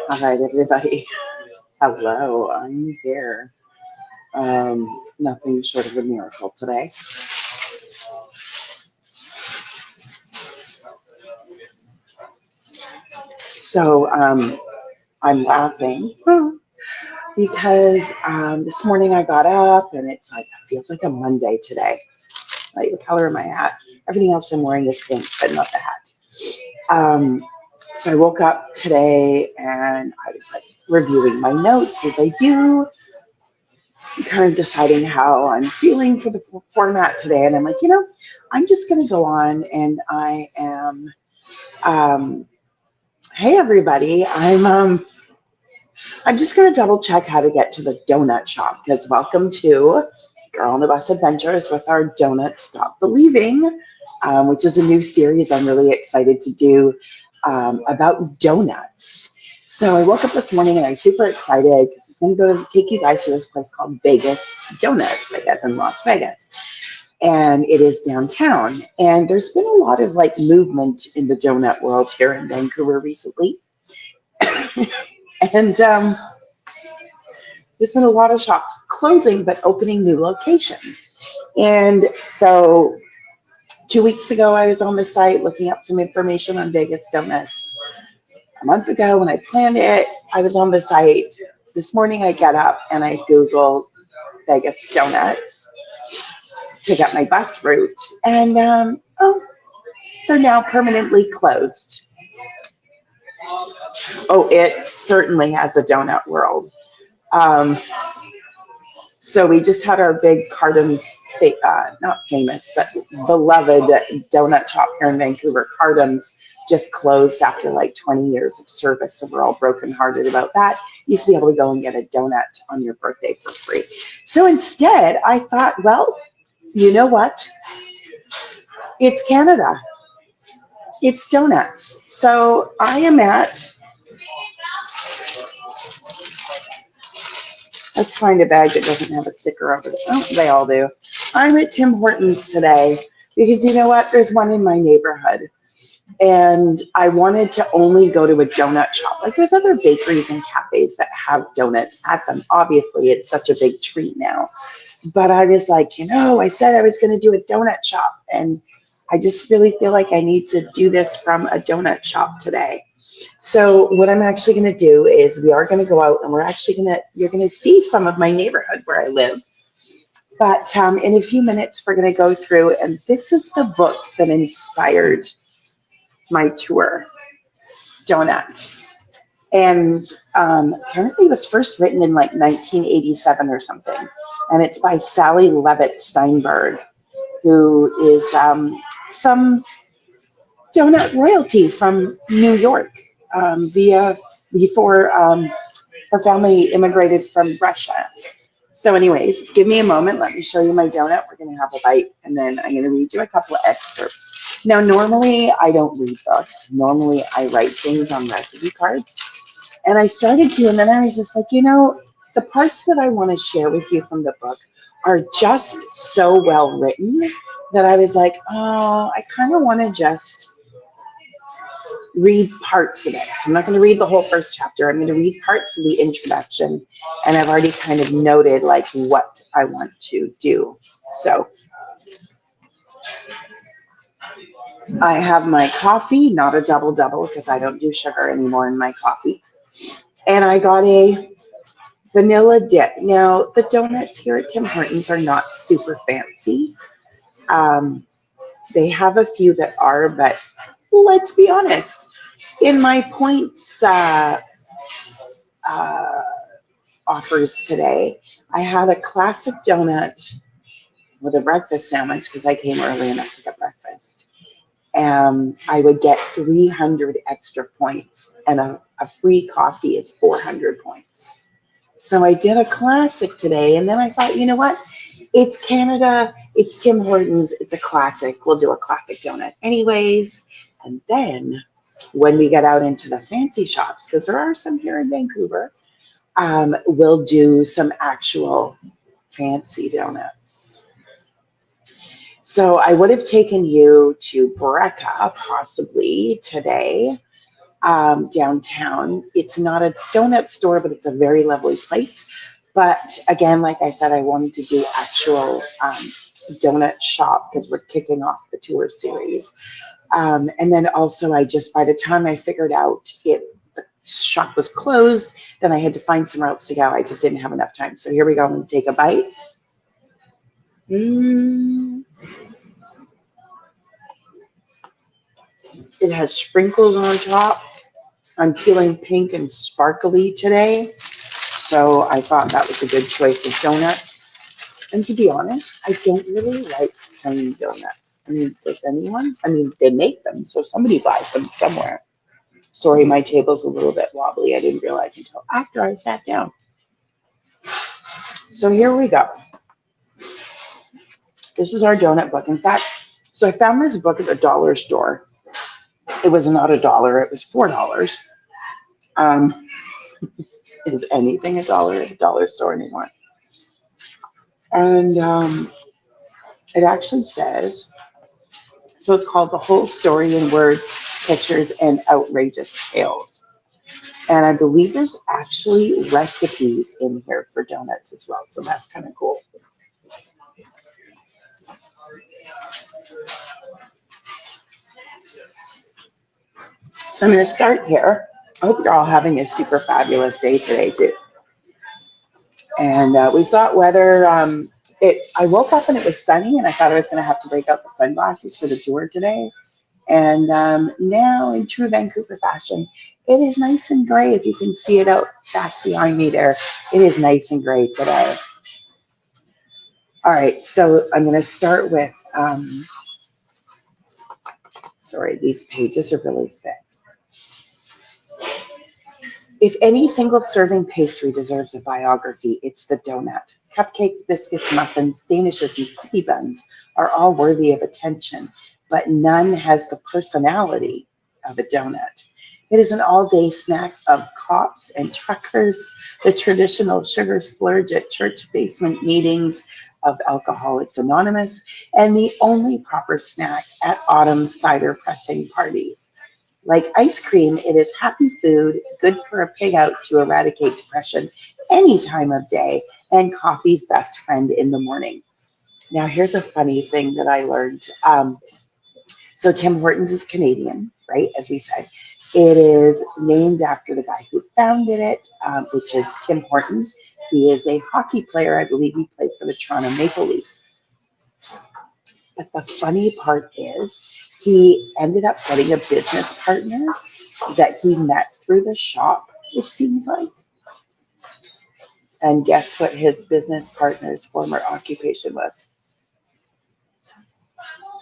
All right, everybody. Hello, I'm here. Nothing short of a miracle today. So I'm laughing because this morning I got up and it feels like a Monday today. Like the color of my hat. Everything else I'm wearing is pink, but not the hat. Um, so I woke up today and I was like reviewing my notes as I do, kind of deciding how I'm feeling for the format today. And I'm like, I'm just going to go on and I am, um, hey everybody, I'm just going to double check how to get to the donut shop because welcome to Girl on the Bus Adventures with our Donut Stop Believing, which is a new series I'm really excited to do about donuts. So I woke up this morning and I'm super excited because I was going to take you guys to this place called Vegas Donuts, like that's in Las Vegas. And it is downtown. And there's been a lot of like movement in the donut world here in Vancouver recently. And there's been a lot of shops closing but opening new locations. And so 2 weeks ago, I was on the site looking up some information on Vegas Donuts. A month ago, when I planned it, I was on the site. This morning, I get up and I Googled Vegas Donuts to get my bus route. And they're now permanently closed. Oh, it certainly has a donut world. Um, So we just had our big Cardam's, not famous, but beloved donut shop here in Vancouver. Cardam's just closed after like 20 years of service. So we're all brokenhearted about that. You used to be able to go and get a donut on your birthday for free. So instead, I thought, well, you know what? It's Canada. It's donuts. So I am at, let's find a bag that doesn't have a sticker over it. Oh, they all do. I'm at Tim Hortons today because you know what? There's one in my neighborhood. And I wanted to only go to a donut shop. Like there's other bakeries and cafes that have donuts at them. Obviously, it's such a big treat now. But I was like, I said I was going to do a donut shop. And I just really feel like I need to do this from a donut shop today. So what I'm actually going to do is we are going to go out and you're going to see some of my neighborhood where I live. But in a few minutes, we're going to go through, and this is the book that inspired my tour, Donut. And apparently it was first written in like 1987 or something. And it's by Sally Levitt Steinberg, who is some donut royalty from New York before her family immigrated from Russia. So anyways, give me a moment. Let me show you my donut. We're going to have a bite, and then I'm going to read you a couple of excerpts. Now, normally I don't read books. Normally I write things on recipe cards. And I started to, and then I was just like, the parts that I want to share with you from the book are just so well written that I was like, oh, I kind of want to just read parts of it. So I'm not going to read the whole first chapter. I'm going to read parts of the introduction, and I've already kind of noted like what I want to do. So I have my coffee, not a double because I don't do sugar anymore in my coffee. And I got a vanilla dip. Now, the donuts here at Tim Hortons are not super fancy. They have a few that are, but let's be honest. In my points offers today, I had a classic donut with a breakfast sandwich because I came early enough to get breakfast. I would get 300 extra points, and a free coffee is 400 points. So I did a classic today, and then I thought, you know what? It's Canada, it's Tim Hortons, it's a classic. We'll do a classic donut anyways. And then when we get out into the fancy shops, because there are some here in Vancouver, we'll do some actual fancy donuts. So I would have taken you to Brecca possibly today, downtown. It's not a donut store, but it's a very lovely place. But again, like I said, I wanted to do actual donut shop because we're kicking off the tour series. And then also, I just, by the time I figured out the shop was closed, then I had to find somewhere else to go. I just didn't have enough time. So here we go. I'm going to take a bite. Mm. It has sprinkles on top. I'm feeling pink and sparkly today. So I thought that was a good choice of donuts. And to be honest, I don't really like plain donuts. I mean, does anyone? I mean, they make them, so somebody buys them somewhere. Sorry, my table's a little bit wobbly. I didn't realize until after I sat down. So here we go. This is our donut book. In fact, so I found this book at the dollar store. It was not $1, it was $4. Um, is anything $1 at the dollar store anymore? And it actually says, so it's called The Whole Story in Words, Pictures, and Outrageous Tales. And I believe there's actually recipes in here for donuts as well. So that's kind of cool. So I'm going to start here. I hope you're all having a super fabulous day today, too. And we've got weather. I woke up and it was sunny, and I thought I was going to have to break out the sunglasses for the tour today. And now, in true Vancouver fashion, it is nice and gray. If you can see it out back behind me there, it is nice and gray today. All right, so I'm going to start with, sorry, these pages are really thick. If any single serving pastry deserves a biography, it's the donut. Cupcakes, biscuits, muffins, danishes, and sticky buns are all worthy of attention, but none has the personality of a donut. It is an all-day snack of cops and truckers, the traditional sugar splurge at church basement meetings of Alcoholics Anonymous, and the only proper snack at autumn cider pressing parties. Like ice cream, it is happy food, good for a pig out to eradicate depression any time of day, and coffee's best friend in the morning. Now, here's a funny thing that I learned. So Tim Hortons is Canadian, right? As we said, it is named after the guy who founded it, which is Tim Horton. He is a hockey player. I believe he played for the Toronto Maple Leafs. But the funny part is he ended up getting a business partner that he met through the shop, it seems like. And guess what his business partner's former occupation was?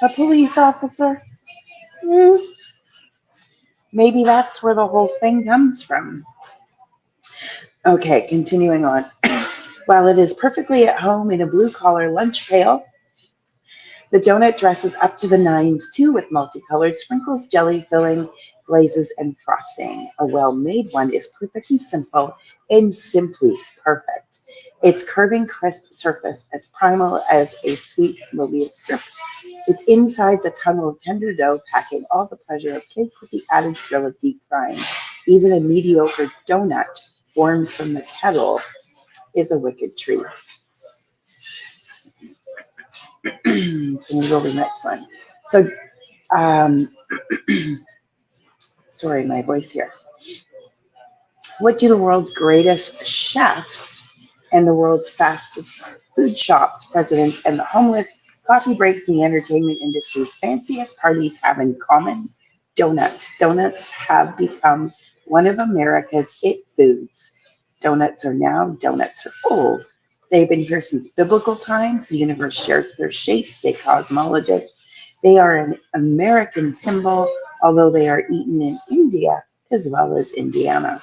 A police officer. Maybe that's where the whole thing comes from. Okay, continuing on. While it is perfectly at home in a blue-collar lunch pail, the donut dresses up to the nines too, with multicolored sprinkles, jelly filling, glazes, and frosting. A well-made one is perfectly simple and simply perfect. Its curving, crisp surface as primal as a sweet Mobius strip. Its inside's a tunnel of tender dough, packing all the pleasure of cake with the added thrill of deep frying. Even a mediocre donut born from the kettle is a wicked treat. So we'll go to the next one. So, sorry, my voice here. What do the world's greatest chefs and the world's fastest food shops, presidents, and the homeless, coffee breaks, and the entertainment industry's fanciest parties have in common? Donuts. Donuts have become one of America's it foods. Donuts are now, donuts are old. They've been here since biblical times. The universe shares their shapes, say cosmologists. They are an American symbol, although they are eaten in India as well as Indiana.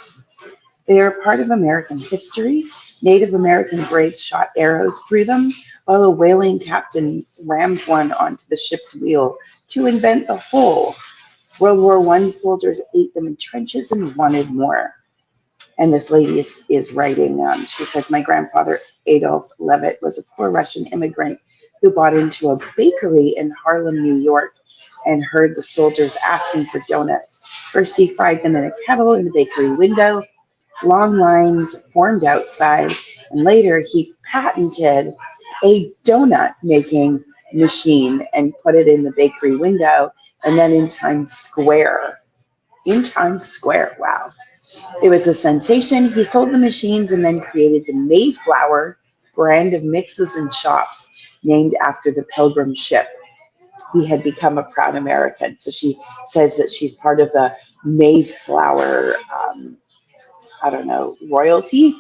They are part of American history. Native American braves shot arrows through them, while a whaling captain rammed one onto the ship's wheel to invent the whole. World War I soldiers ate them in trenches and wanted more. And this lady is writing, she says, my grandfather, Adolf Levitt, was a poor Russian immigrant who bought into a bakery in Harlem, New York, and heard the soldiers asking for donuts. First, he fried them in a kettle in the bakery window. Long lines formed outside, and later he patented a donut making machine and put it in the bakery window and then in Times Square. In Times Square, wow. It was a sensation. He sold the machines and then created the Mayflower brand of mixes and chops named after the Pilgrim ship. He had become a proud American. So she says that she's part of the Mayflower, I don't know, royalty,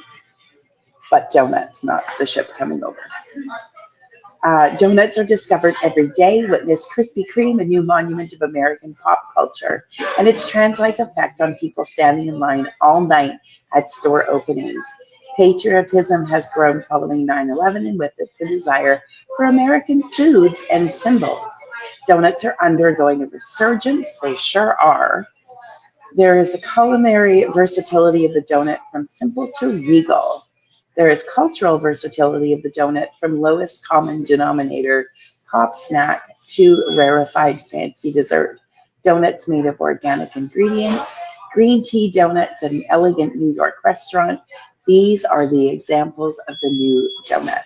but donuts, not the ship coming over. Donuts are discovered every day. Witness Krispy Kreme, a new monument of American pop culture, and its trans-like effect on people standing in line all night at store openings. Patriotism has grown following 9/11, and with it, the desire for American foods and symbols. Donuts are undergoing a resurgence. They sure are. There is a culinary versatility of the donut from simple to regal. There is cultural versatility of the donut from lowest common denominator, pop snack, to rarefied fancy dessert. Donuts made of organic ingredients, green tea donuts at an elegant New York restaurant. These are the examples of the new donut.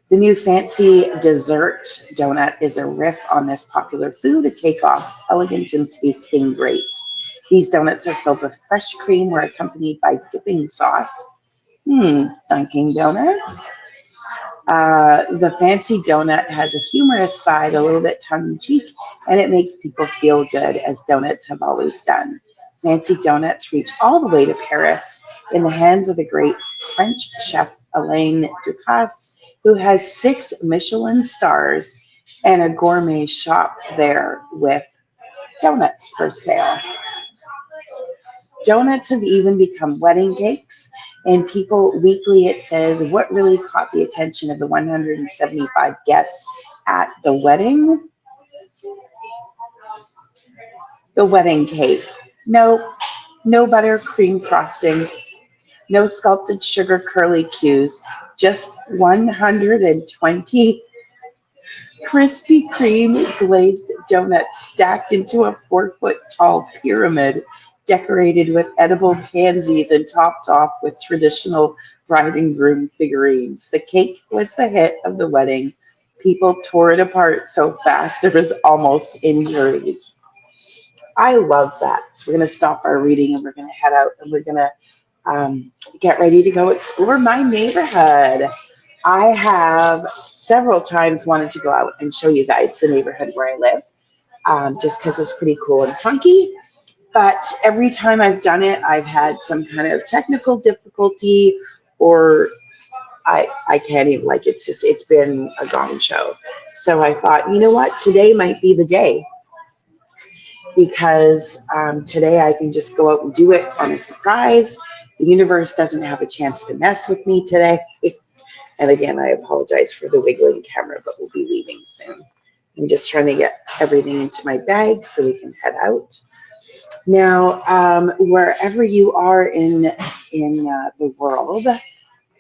The new fancy dessert donut is a riff on this popular food, a takeoff, elegant and tasting great. These donuts are filled with fresh cream or accompanied by dipping sauce. Dunkin' Donuts. The fancy donut has a humorous side, a little bit tongue-in-cheek, and it makes people feel good, as donuts have always done. Fancy donuts reach all the way to Paris in the hands of the great French chef Alain Ducasse, who has 6 Michelin stars and a gourmet shop there with donuts for sale. Donuts have even become wedding cakes, and People Weekly, it says, what really caught the attention of the 175 guests at the wedding? The wedding cake. No buttercream frosting, no sculpted sugar curly cues, just 120 Krispy Kreme glazed donuts stacked into a 4-foot tall pyramid, decorated with edible pansies and topped off with traditional bride and groom figurines. The cake was the hit of the wedding. People tore it apart so fast there was almost injuries. I love that. So we're going to stop our reading and we're going to head out and we're going to get ready to go explore my neighborhood. I have several times wanted to go out and show you guys the neighborhood where I live, just because it's pretty cool and funky. But every time I've done it, I've had some kind of technical difficulty, or I can't even, like, it's been a gong show. So I thought, you know what, today might be the day, because today I can just go out and do it on a surprise. The universe doesn't have a chance to mess with me today. And again, I apologize for the wiggling camera, but we'll be leaving soon. I'm just trying to get everything into my bag so we can head out. Now, wherever you are in the world,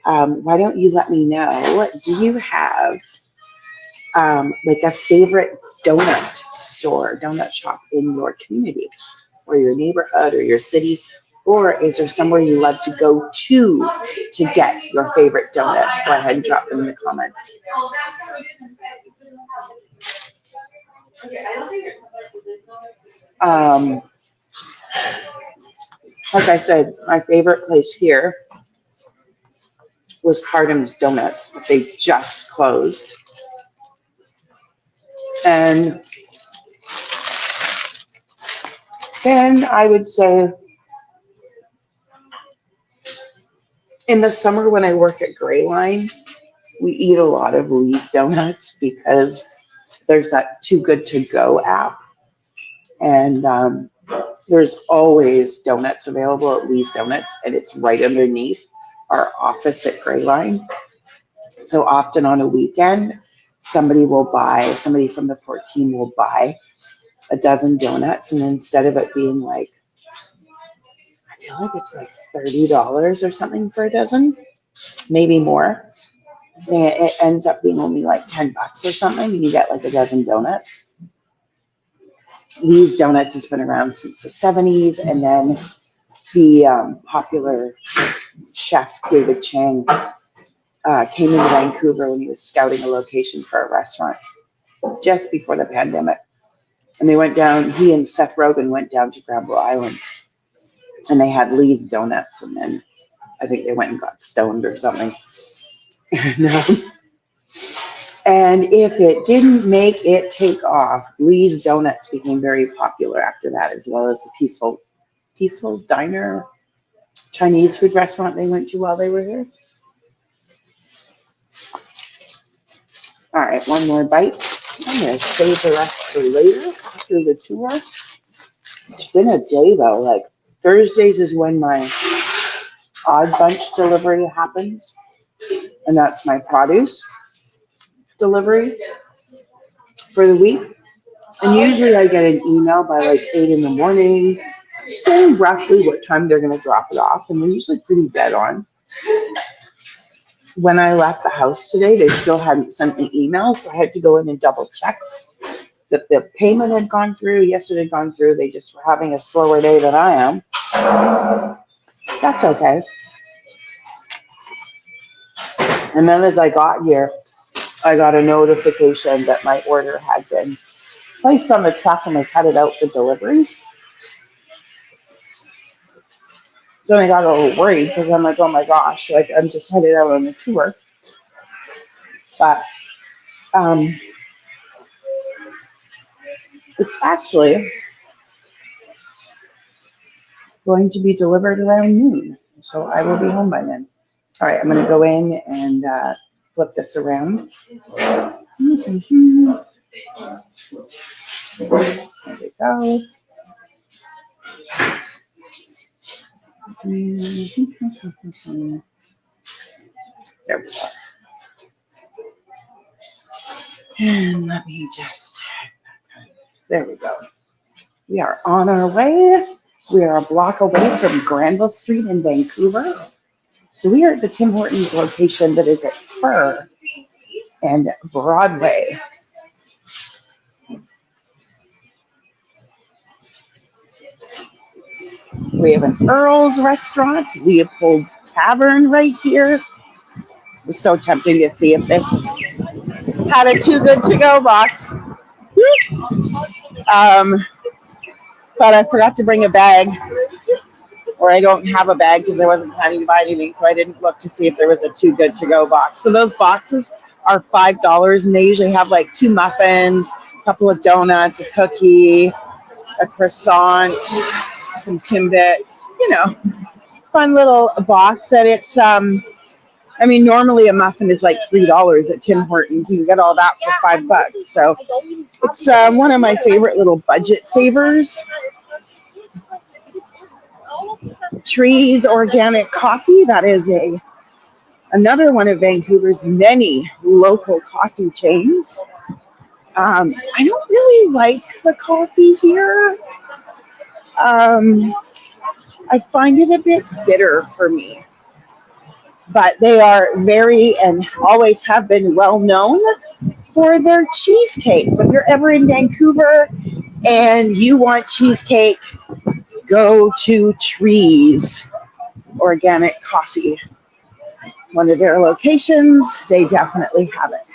why don't you let me know, do you have like a favorite donut store, donut shop in your community or your neighborhood or your city? Or is there somewhere you love to go to get your favorite donuts? Go ahead and drop them in the comments. Like I said, my favorite place here was Cardam's Donuts. They just closed. And then I would say in the summer when I work at Gray Line, we eat a lot of Lee's Donuts because there's that Too Good To Go app. And there's always donuts available at Lee's Donuts, and it's right underneath our office at Gray Line. So often on a weekend, somebody from the port team will buy a dozen donuts, and instead of it being like, I feel like it's like $30 or something for a dozen, maybe more. It ends up being only like $10 or something, and you get like a dozen donuts. Lee's Donuts has been around since the 70s, and then the popular chef David Chang came into Vancouver when he was scouting a location for a restaurant just before the pandemic. And they went down, he and Seth Rogen went down to Granville Island, and they had Lee's Donuts, and then I think they went and got stoned or something. And if it didn't make it take off, Lee's Donuts became very popular after that, as well as the Peaceful Diner Chinese food restaurant they went to while they were here. All right, one more bite. I'm going to save the rest for later after the tour. It's been a day though. Like Thursdays is when my Odd Bunch delivery happens, and that's my produce delivery for the week. And usually I get an email by like 8 in the morning saying roughly what time they're going to drop it off, and they're usually pretty dead on. When I left the house today, they still hadn't sent the email, so I had to go in and double check that the payment had gone through. Yes, it had gone through. They just were having a slower day than I am. That's okay. And then as I got here, I got a notification that my order had been placed on the truck and was headed out for delivery. So I got a little worried because I'm like, oh my gosh, like I'm just headed out on a tour. But it's actually going to be delivered around noon. So I will be home by then. All right, I'm going to go in and flip this around. There we go. There we go. And let me just, there we go. We are on our way. We are a block away from Granville Street in Vancouver. So we are at the Tim Hortons location that is at Fur and Broadway. We have an Earl's restaurant, Leopold's Tavern right here. It was so tempting to see if they had a Too Good To Go box. But I forgot to bring a bag, or I don't have a bag because I wasn't planning to buy anything, so I didn't look to see if there was a Too Good To Go box. So those boxes are $5, and they usually have like 2 muffins, a couple of donuts, a cookie, a croissant, some Timbits, fun little box. And it's, normally a muffin is like $3 at Tim Hortons. You get all that for $5. So it's one of my favorite little budget savers. Trees Organic Coffee. That is another one of Vancouver's many local coffee chains. I don't really like the coffee here. I find it a bit bitter for me. But they are very and always have been well known for their cheesecake. So if you're ever in Vancouver and you want cheesecake, go to Trees Organic Coffee. One of their locations, they definitely have it.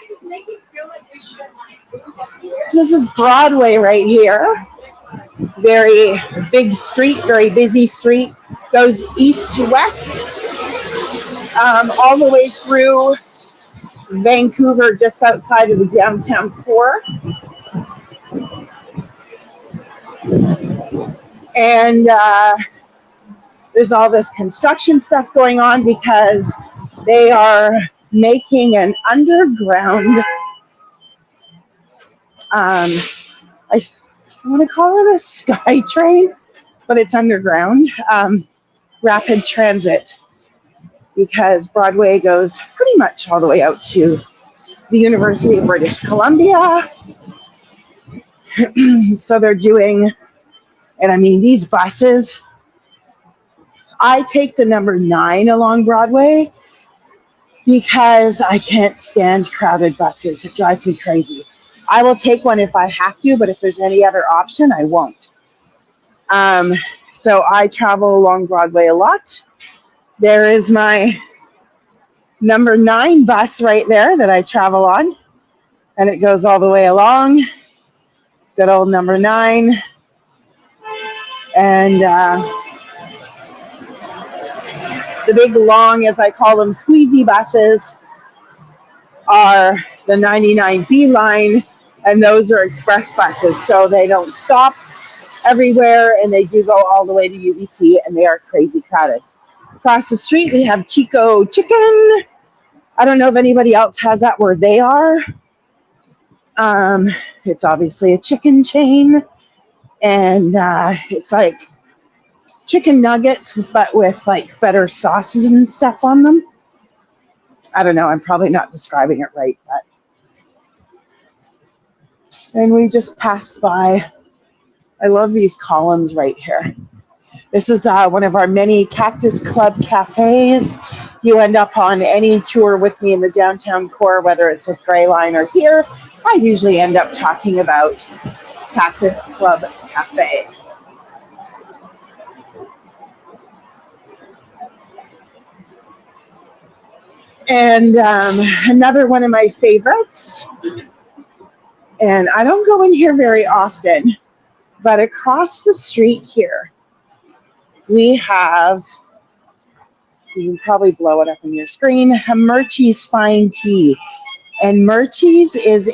This is Broadway right here. Very big street, very busy street. Goes east to west, all the way through Vancouver, just outside of the downtown core. And there's all this construction stuff going on because they are making an underground, I want to call it a sky train, but it's underground, rapid transit, because Broadway goes pretty much all the way out to the University of British Columbia. So they're doing, and these buses, I take the number 9 along Broadway because I can't stand crowded buses. It drives me crazy. I will take one if I have to, but if there's any other option, I won't. Um, so I travel along Broadway a lot. There is my number 9 bus right there that I travel on, and it goes all the way along. Good old number 9. And the big long, as I call them, squeezy buses are the 99B line, and those are express buses, so they don't stop everywhere, and they do go all the way to UBC, and they are crazy crowded. Across the street, we have Chico Chicken. I don't know if anybody else has that where they are. It's obviously a chicken chain, and it's like chicken nuggets, but with like better sauces and stuff on them. I don't know. I'm probably not describing it right, but. And we just passed by. I love these columns right here. This is one of our many Cactus Club cafes. You end up on any tour with me in the downtown core, whether it's with Greyline or here. I usually end up talking about Cactus Club Cafe. And another one of my favorites, and I don't go in here very often, but across the street here, we have, you can probably blow it up on your screen, Murchie's Fine Tea. And Murchie's is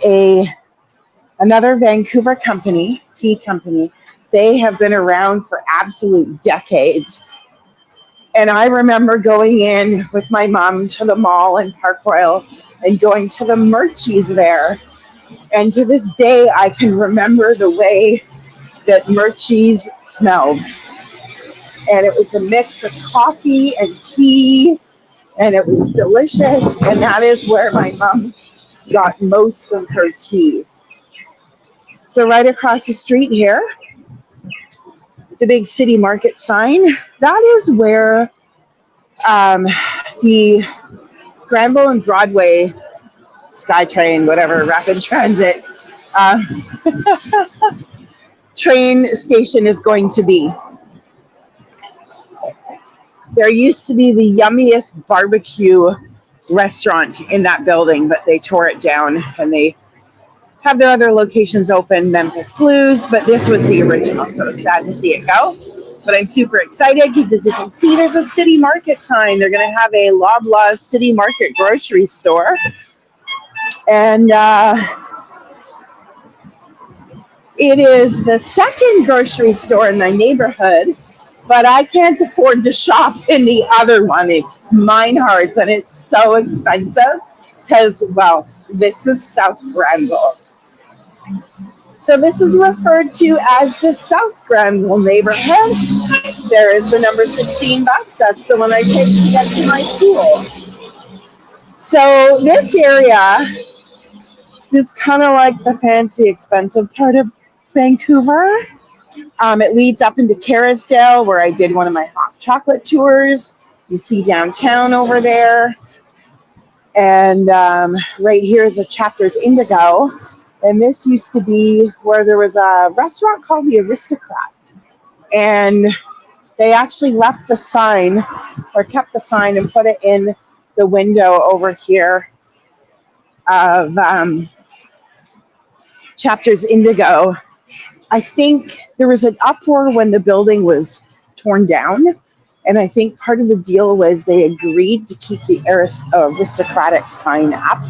another Vancouver company, tea company. They have been around for absolute decades. And I remember going in with my mom to the mall in Park Royal and going to the Murchie's there. And to this day, I can remember the way that Murchie's smelled. And it was a mix of coffee and tea, and it was delicious. And that is where my mom got most of her tea. So right across the street here, the big city market sign, that is where the Granville and Broadway SkyTrain, whatever, rapid transit train station is going to be. There used to be the yummiest barbecue restaurant in that building, but they tore it down and they have their other locations open, Memphis Blues, but this was the original, so it's sad to see it go. But I'm super excited because, as you can see, there's a city market sign. They're going to have a Loblaws City Market grocery store. And it is the second grocery store in my neighborhood, but I can't afford to shop in the other one. It's Meinhardt's, and it's so expensive because, well, this is South Granville. So this is referred to as the South Granville neighborhood. There is the number 16 bus. That's the one I take to get to my school. So this area is kind of like the fancy, expensive part of Vancouver. It leads up into Kerrisdale, where I did one of my hot chocolate tours. You see downtown over there. And right here is a Chapters Indigo. And this used to be where there was a restaurant called The Aristocrat. And they actually left the sign, or kept the sign, and put it in the window over here of Chapters Indigo. I think there was an uproar when the building was torn down. And I think part of the deal was they agreed to keep the aristocratic sign up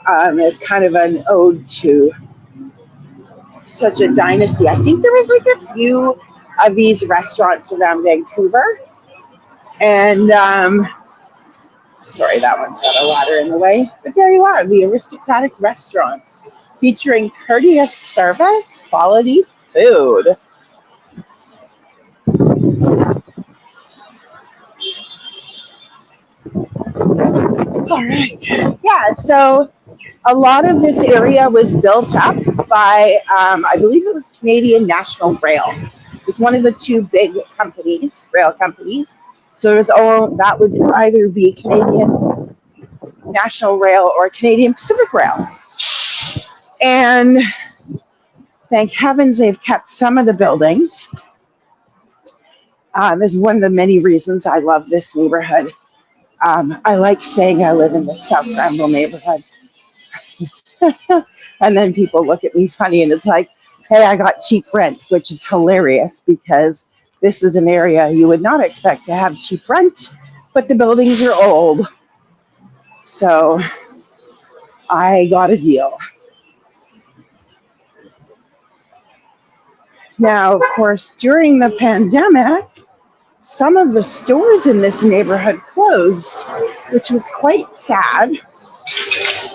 as kind of an ode to such a dynasty. I think there was like a few of these restaurants around Vancouver. And sorry, that one's got a ladder in the way. But there you are, the aristocratic restaurants featuring courteous service, quality food. All right. Yeah, so a lot of this area was built up by, I believe it was Canadian National Rail. It's one of the two big companies, rail companies. So it was that would either be Canadian National Rail or Canadian Pacific Rail. And thank heavens they've kept some of the buildings. This is one of the many reasons I love this neighborhood. I like saying I live in the South Granville neighborhood. And then people look at me funny and it's like, hey, I got cheap rent, which is hilarious because this is an area you would not expect to have cheap rent, but the buildings are old. So I got a deal. Now, of course, during the pandemic, some of the stores in this neighborhood closed, which was quite sad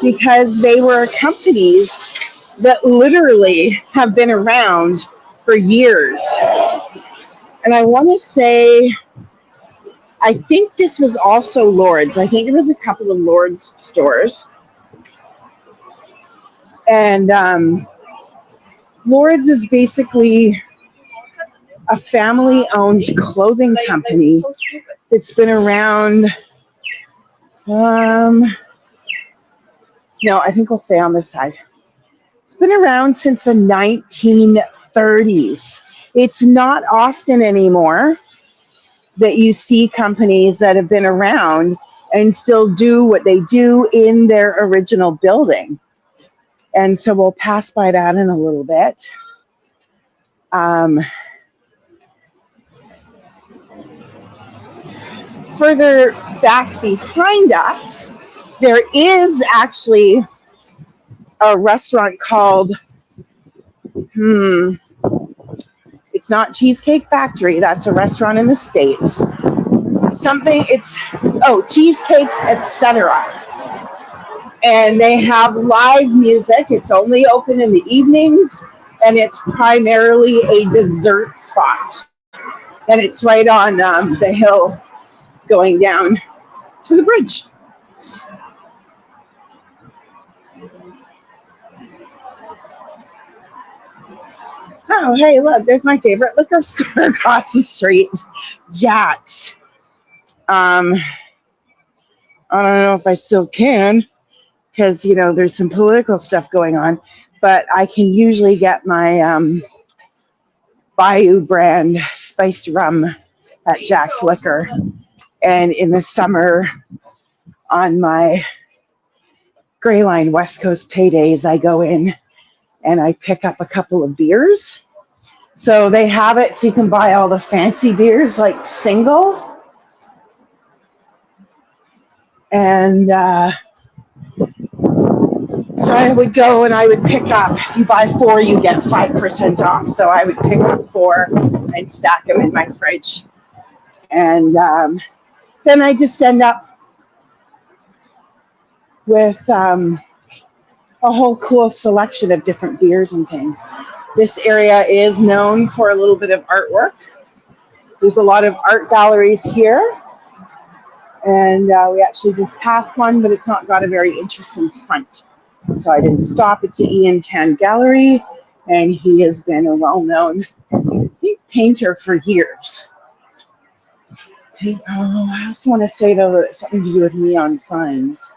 because they were companies that literally have been around for years. And I want to say, I think this was also Lord's. I think there was a couple of Lord's stores. And Lord's is basically a family-owned clothing company that's been around. No, I think we'll stay on this side. It's been around since the 1930s. It's not often anymore that you see companies that have been around and still do what they do in their original building. And so we'll pass by that in a little bit. Further back behind us, there is actually a restaurant called, it's not Cheesecake Factory. That's a restaurant in the States. Cheesecake, etc. And they have live music. It's only open in the evenings, and it's primarily a dessert spot. And it's right on the hill going down to the bridge. Oh, hey, look, there's my favorite liquor store across the street, Jack's. I don't know if I still can because, there's some political stuff going on, but I can usually get my Bayou brand spiced rum at Jack's Liquor. And in the summer, on my Gray Line West Coast paydays, I go in and I pick up a couple of beers. So they have it so you can buy all the fancy beers like single. And so I would go and I would pick up, if you buy 4, you get 5% off. So I would pick up 4 and stack them in my fridge. And then I just end up with a whole cool selection of different beers and things. This area is known for a little bit of artwork. There's a lot of art galleries here. And we actually just passed one, but it's not got a very interesting front. So I didn't stop. It's the Ian Tan Gallery, and he has been a well-known, I think, painter for years. I also want to say, though, that it's something to do with neon signs.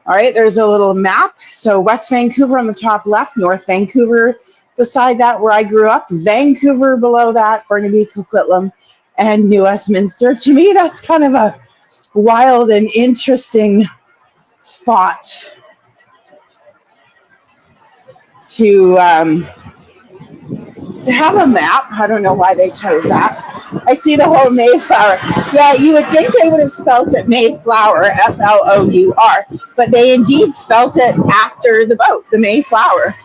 All right, there's a little map. So West Vancouver on the top left, North Vancouver beside that where I grew up, Vancouver below that, Burnaby, Coquitlam, and New Westminster. To me, that's kind of a wild and interesting spot to have a map. I don't know why they chose that. I see the whole Mayflower. Yeah, you would think they would have spelt it Mayflower, Flour, but they indeed spelt it after the boat, the Mayflower.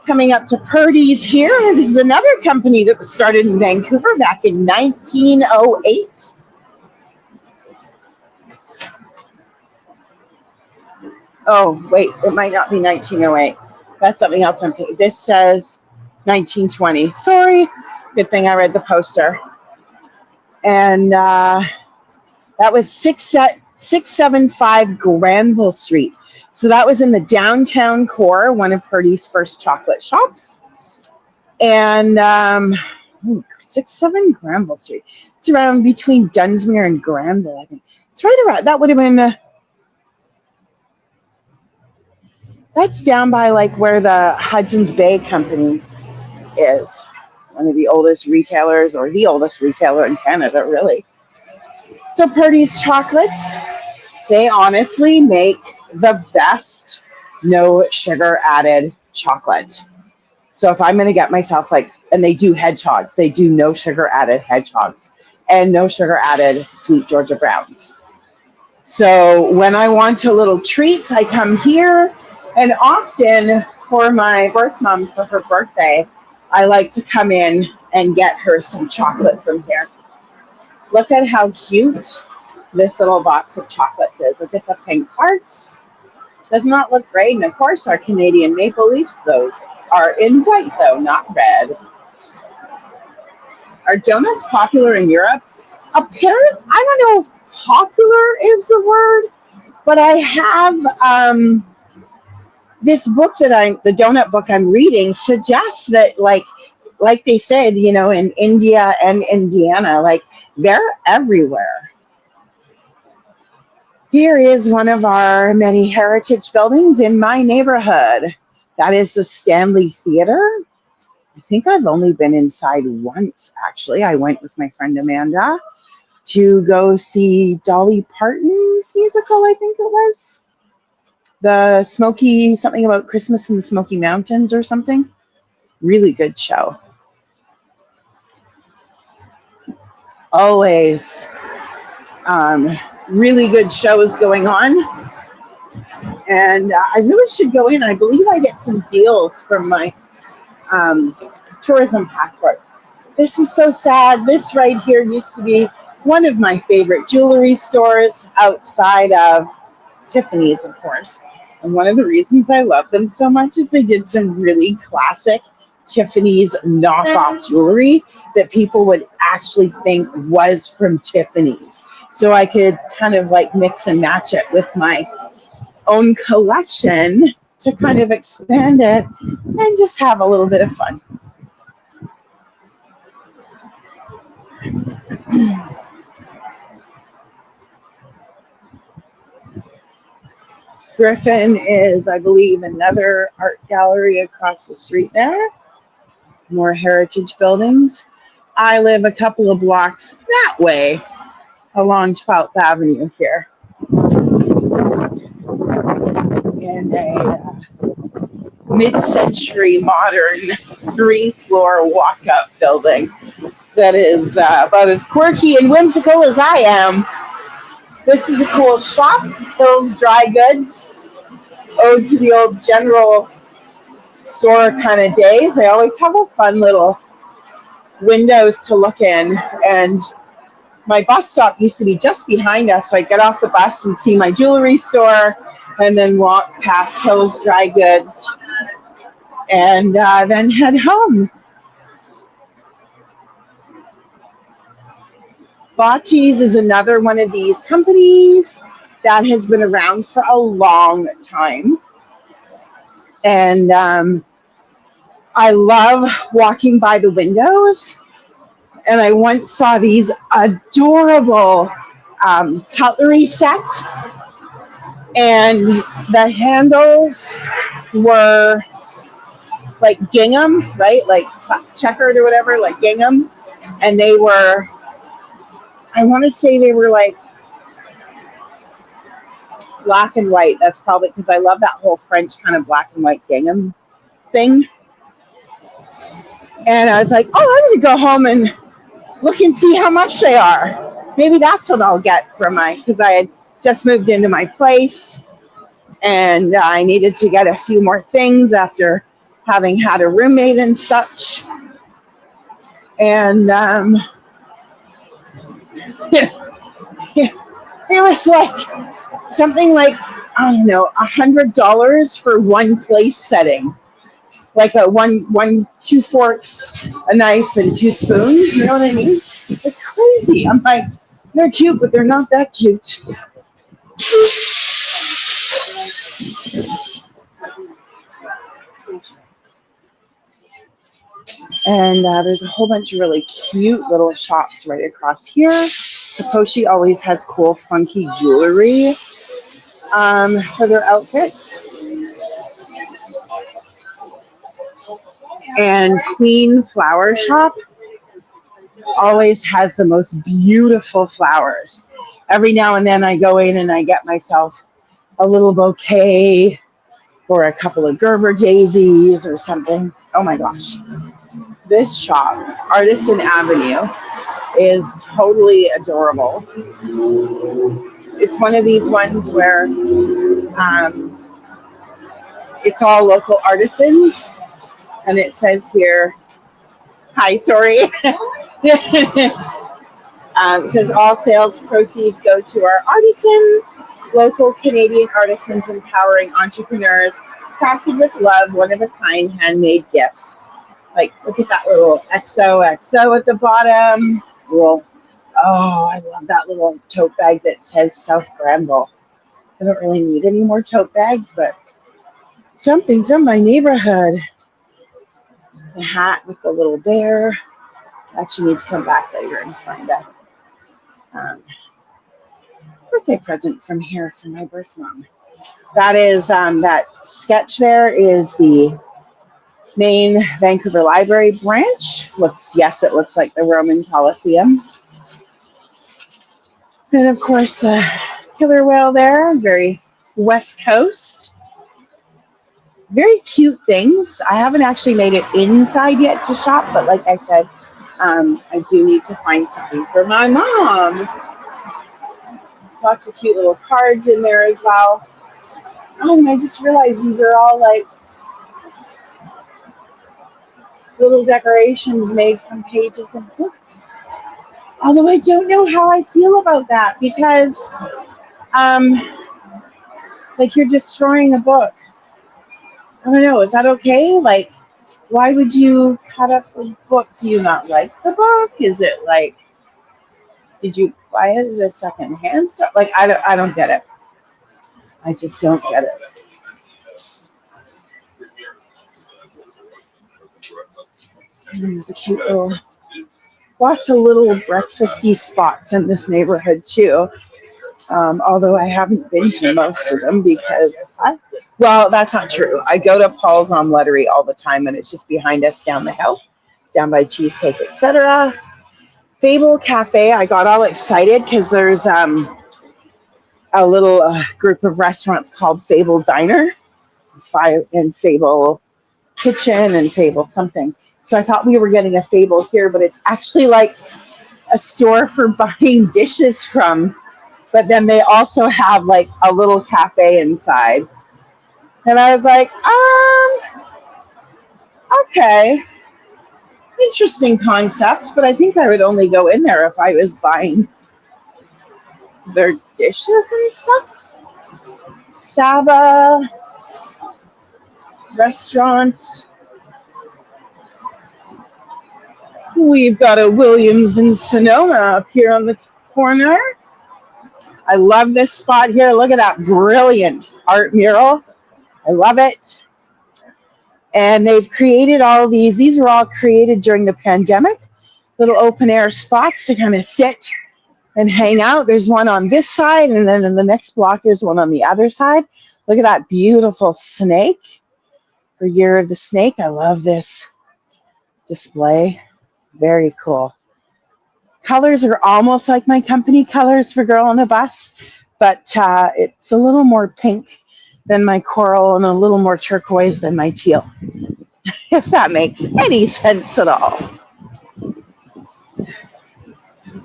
Coming up to Purdy's here. This is another company that was started in Vancouver back in 1908. Oh, wait, it might not be 1908. That's something else I'm thinking. This says 1920. Sorry. Good thing I read the poster. And that was 675 Granville Street. So that was in the downtown core, one of Purdy's first chocolate shops. And 7 Granville Street. It's around between Dunsmuir and Granville, I think. It's right around, that would have been, that's down by like where the Hudson's Bay Company is. One of the oldest retailers, or the oldest retailer in Canada, really. So Purdy's Chocolates, they honestly make the best no sugar added chocolate. So if I'm going to get myself like, and they do hedgehogs, they do no sugar added hedgehogs and no sugar added sweet Georgia Browns. So when I want a little treat, I come here, and often for my birth mom for her birthday, I like to come in and get her some chocolate from here. Look at how cute this little box of chocolates is. Look at the pink hearts. Does not look great. And of course, our Canadian maple leafs, those are in white though, not red. Are donuts popular in Europe? Apparently, I don't know if popular is the word, but I have this book the donut book I'm reading suggests that like they said, in India and Indiana, like they're everywhere. Here is one of our many heritage buildings in my neighborhood. That is the Stanley Theater. I think I've only been inside once, actually. I went with my friend Amanda to go see Dolly Parton's musical, I think it was. Something about Christmas in the Smoky Mountains or something. Really good show. Always really good shows going on. And I really should go in. I believe I get some deals from my tourism passport. This is so sad. This right here used to be one of my favorite jewelry stores outside of Tiffany's, of course. And one of the reasons I love them so much is they did some really classic Tiffany's knockoff jewelry that people would actually think was from Tiffany's. So I could kind of like mix and match it with my own collection to kind of expand it and just have a little bit of fun. Griffin is, I believe, another art gallery across the street there. More heritage buildings. I live a couple of blocks that way along 12th Avenue here. In a mid-century modern 3-floor walk-up building that is about as quirky and whimsical as I am. This is a cool shop, Hill's Dry Goods, ode to the old general store kind of days. They always have a fun little windows to look in, and my bus stop used to be just behind us, so I get off the bus and see my jewelry store and then walk past Hill's Dry Goods and then head home. Bocce's is another one of these companies that has been around for a long time. And I love walking by the windows. And I once saw these adorable cutlery sets. And the handles were like gingham, right? Like checkered or whatever, like gingham. And they were, I want to say they were like black and white. That's probably because I love that whole French kind of black and white gingham thing. And I was like, oh, I'm going to go home and look and see how much they are. Maybe that's what I'll get from because I had just moved into my place and I needed to get a few more things after having had a roommate and such. And it was like something like, I don't know, $100 for one place setting. Like a two forks, a knife, and 2 spoons. You know what I mean? They're crazy. I'm like, they're cute, but they're not that cute. And there's a whole bunch of really cute little shops right across here. Kaposhi always has cool, funky jewelry for their outfits. And Queen Flower Shop always has the most beautiful flowers. Every now and then I go in and I get myself a little bouquet or a couple of Gerber daisies or something. Oh my gosh. This shop, Artisan Avenue, is totally adorable. It's one of these ones where it's all local artisans, and it says here, hi, sorry. It says all sales proceeds go to our artisans, local Canadian artisans empowering entrepreneurs, crafted with love, one of a kind handmade gifts. Like, look at that little XOXO at the bottom. Little, oh, I love that little tote bag that says South Granville. I don't really need any more tote bags, but something from my neighborhood. The hat with the little bear. I actually need to come back later and find a um, birthday present from here from my birth mom. That is that sketch there is the main Vancouver Library branch. It looks like the Roman Colosseum. And of course, the killer whale there, very West Coast. Very cute things. I haven't actually made it inside yet to shop, but like I said, I do need to find something for my mom. Lots of cute little cards in there as well. Oh, and I just realized these are all like little decorations made from pages of books. Although I don't know how I feel about that because, um, like you're destroying a book. I don't know. Is that okay? Like, why would you cut up a book? Do you not like the book? Is it like, did you buy it at a second hand store? Like, I don't get it. I just don't get it. And there's a cute little, lots of little breakfasty spots in this neighborhood too. Although I haven't been to most of them well, that's not true. I go to Paul's on Lettery all the time, and it's just behind us down the hill, down by Cheesecake, etc. Fable Cafe, I got all excited because there's a little group of restaurants called Fable Diner and Fable Kitchen and Fable something. So I thought we were getting a Fable here, but it's actually like a store for buying dishes from. But then they also have like a little cafe inside. And I was like, okay, interesting concept, but I think I would only go in there if I was buying their dishes and stuff. Saba restaurant. We've got a Williams and Sonoma up here on the corner. I love this spot here. Look at that brilliant art mural. I love it. And they've created all these. These were all created during the pandemic. Little open air spots to kind of sit and hang out. There's one on this side, and then in the next block, there's one on the other side. Look at that beautiful snake for Year of the Snake. I love this display. Very cool. Colors are almost like my company colors for Girl on a Bus, but it's a little more pink than my coral and a little more turquoise than my teal, if that makes any sense at all.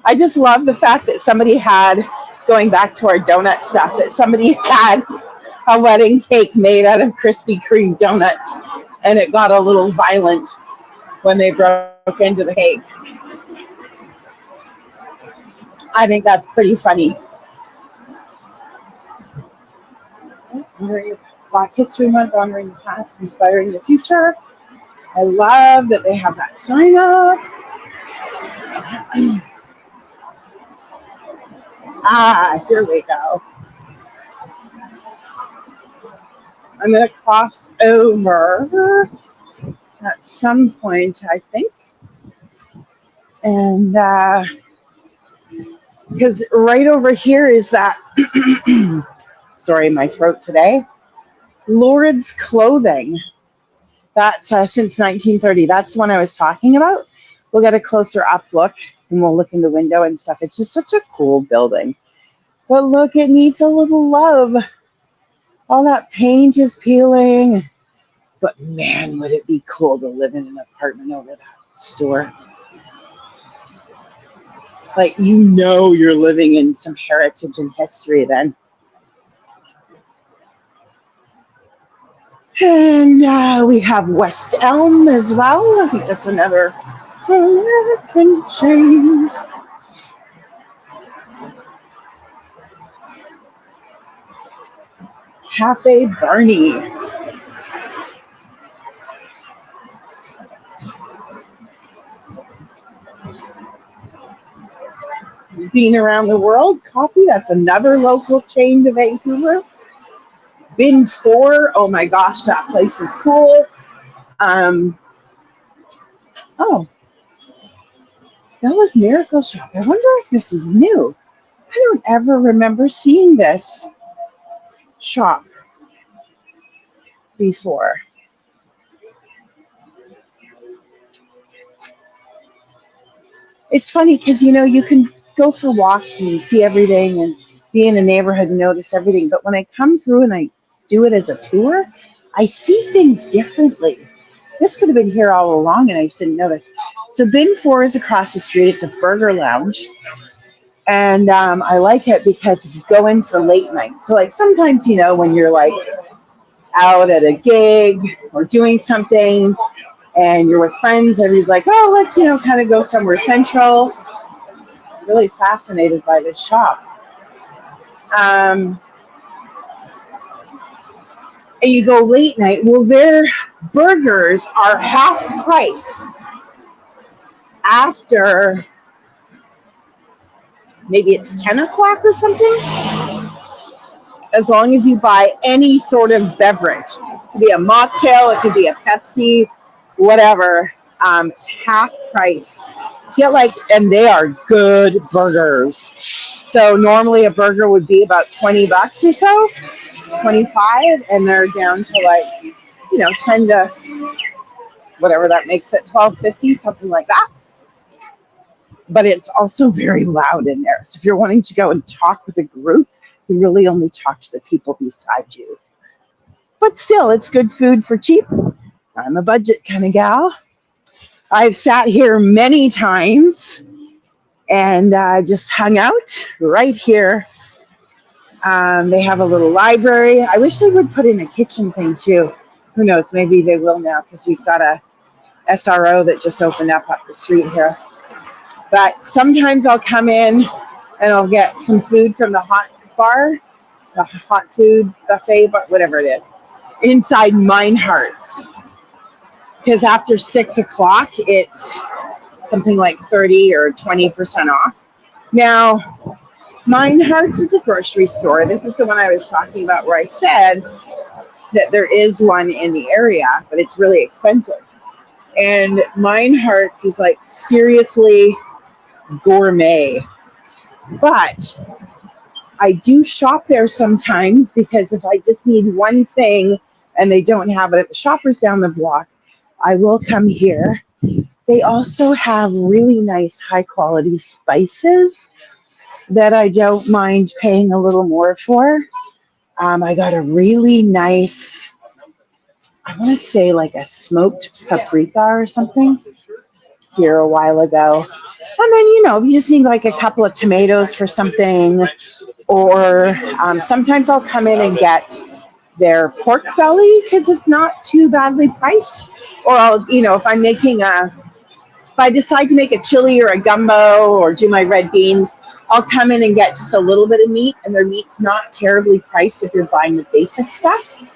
I just love the fact that somebody had, going back to our donut stuff, that somebody had a wedding cake made out of Krispy Kreme donuts, and it got a little violent when they broke into the cake. I think that's pretty funny. Black History Month, honoring the past, inspiring the future. I love that they have that sign up. Here we go. I'm going to cross over at some point, I think. And because right over here is that, sorry, my throat today, Lord's Clothing. That's since 1930. That's the one I was talking about. We'll get a closer up look and we'll look in the window and stuff. It's just such a cool building. But look, it needs a little love. All that paint is peeling. But man, would it be cool to live in an apartment over that store. Like, you're living in some heritage and history then. And we have West Elm as well. I think that's another American chain. Cafe Barney. Being around the world coffee, that's another local chain to Vancouver. Bin 4, oh my gosh, that place is cool. Um, oh, Bella's Miracle Shop. I wonder if this is new. I don't ever remember seeing this shop before. It's funny because, you can go for walks and see everything and be in a neighborhood and notice everything. But when I come through and I do it as a tour, I see things differently. This could have been here all along and I just didn't notice. So Bin 4 is across the street. It's a burger lounge. And I like it because you go in for late night. So like sometimes, when you're like out at a gig or doing something and you're with friends, everybody's like, oh, let's, kind of go somewhere central. Really fascinated by this shop. Um, and you go late night. Well, their burgers are half price after maybe it's 10 o'clock or something, as long as you buy any sort of beverage. It could be a mocktail, it could be a Pepsi, whatever, half price. So and they are good burgers. So normally a burger would be about $20 or so, 25, and they're down to 10 to whatever that makes it, 12.50, something like that. But it's also very loud in there. So if you're wanting to go and talk with a group, you really only talk to the people beside you. But still, it's good food for cheap. I'm a budget kind of gal. I've sat here many times and just hung out right here. They have a little library. I wish they would put in a kitchen thing too. Who knows? Maybe they will now because we've got a SRO that just opened up the street here. But sometimes I'll come in and I'll get some food from the hot bar, the hot food buffet, but whatever it is, inside Mine Hearts. Because after 6 o'clock, it's something like 30 or 20% off. Now, Mine Hearts is a grocery store. This is the one I was talking about where I said that there is one in the area, but it's really expensive. And Mine Hearts is like seriously gourmet. But I do shop there sometimes because if I just need one thing and they don't have it at the Shoppers down the block, I will come here. They also have really nice high quality spices that I don't mind paying a little more for. I got a really nice, I want to say like a smoked paprika or something here a while ago. And then, you just need like a couple of tomatoes for something. Or sometimes I'll come in and get their pork belly because it's not too badly priced. Or I'll, if I decide to make a chili or a gumbo or do my red beans, I'll come in and get just a little bit of meat, and their meat's not terribly priced if you're buying the basic stuff.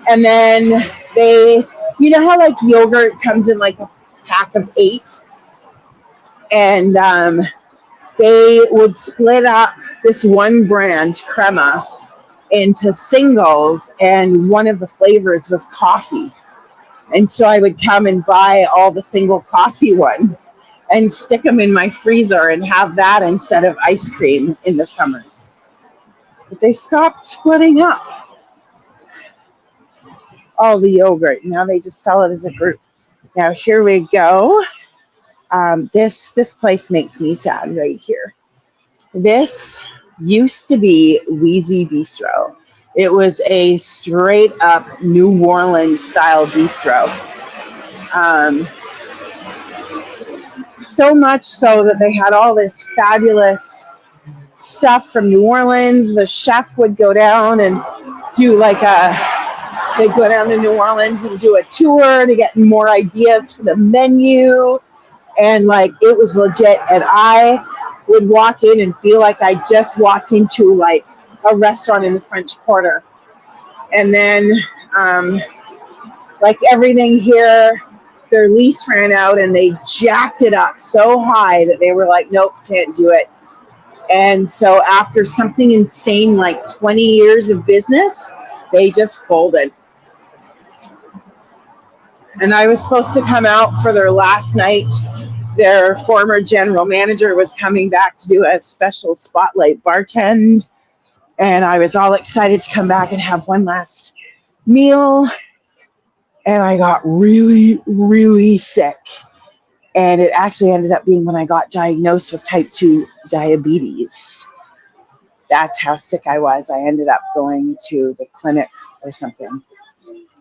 And then how like yogurt comes in like a pack of 8, and they would split up this one brand, Crema, into singles, and one of the flavors was coffee. And so I would come and buy all the single coffee ones and stick them in my freezer and have that instead of ice cream in the summers. But they stopped splitting up all the yogurt. Now they just sell it as a group. Now here we go. This place makes me sad right here. This used to be Wheezy Bistro. It was a straight up New Orleans style bistro. Um, so much so that they had all this fabulous stuff from New Orleans. The chef would go down and do they'd go down to New Orleans and do a tour to get more ideas for the menu. And like, it was legit. And I would walk in and feel like I just walked into like a restaurant in the French Quarter. And then, like everything here, their lease ran out and they jacked it up so high that they were like, nope, can't do it. And so after something insane like 20 years of business, they just folded. And I was supposed to come out for their last night. Their former general manager was coming back to do a special spotlight bartend. And I was all excited to come back and have one last meal. And I got really, really sick. And it actually ended up being when I got diagnosed with type 2 diabetes. That's how sick I was. I ended up going to the clinic or something.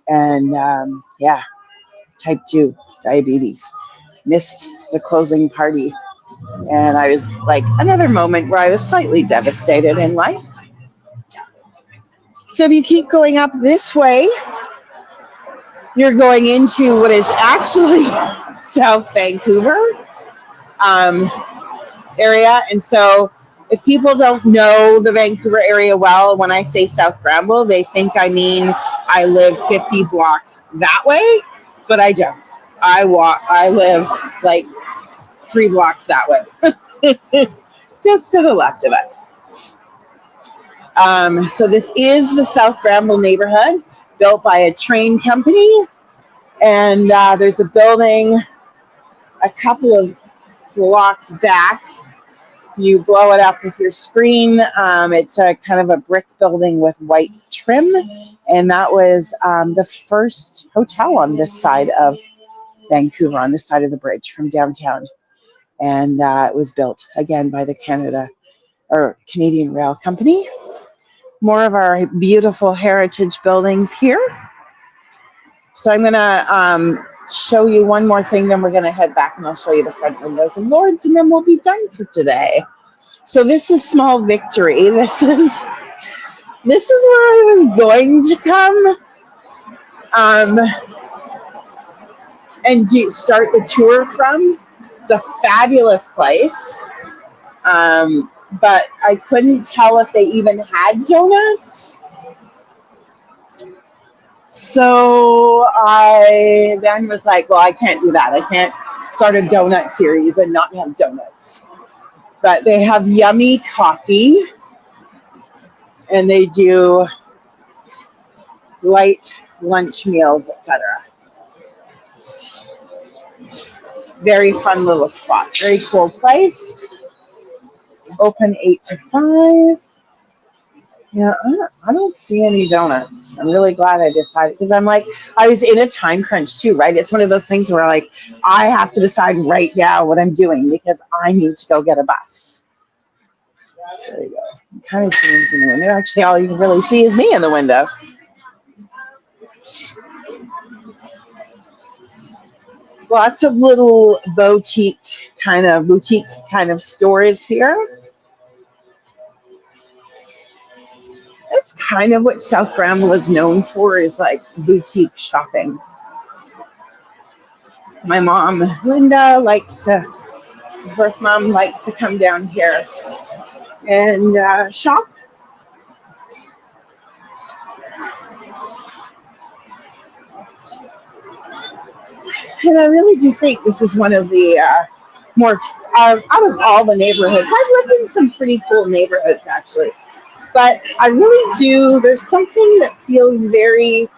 And type 2 diabetes. Missed the closing party. And I was like, another moment where I was slightly devastated in life. So if you keep going up this way, you're going into what is actually South Vancouver area. And so if people don't know the Vancouver area well, when I say South Granville, they think I mean I live 50 blocks that way, but I don't. I live like 3 blocks that way, just to the left of us. So this is the South Granville neighborhood, built by a train company, and there's a building a couple of blocks back. You blow it up with your screen. It's a kind of a brick building with white trim, and that was the first hotel on this side of Vancouver, on this side of the bridge from downtown. And it was built again by the Canadian Rail Company. More of our beautiful heritage buildings here. So I'm gonna show you one more thing, then we're gonna head back and I'll show you the front windows and lords, and then we'll be done for today. So this is Small Victory. This is where I was going to come and start the tour from. It's a fabulous place, but I couldn't tell if they even had donuts. So I then was like, well, I can't do that. I can't start a donut series and not have donuts. But they have yummy coffee, and they do light lunch meals, etc. Very fun little spot. Very cool place. Open 8 to 5. Yeah, I don't see any donuts. I'm really glad I decided, because I'm like, I was in a time crunch too, right? It's one of those things where like, I have to decide right now what I'm doing because I need to go get a bus. So there you go. I'm kind of seeing in the window. Actually, all you can really see is me in the window. Lots of little boutique kind of stores here. That's kind of what South Granville is known for, is like boutique shopping. My mom, Linda, birth mom likes to come down here and shop. And I really do think this is one of the more, out of all the neighborhoods, I've lived in some pretty cool neighborhoods actually. But I really do, there's something that feels very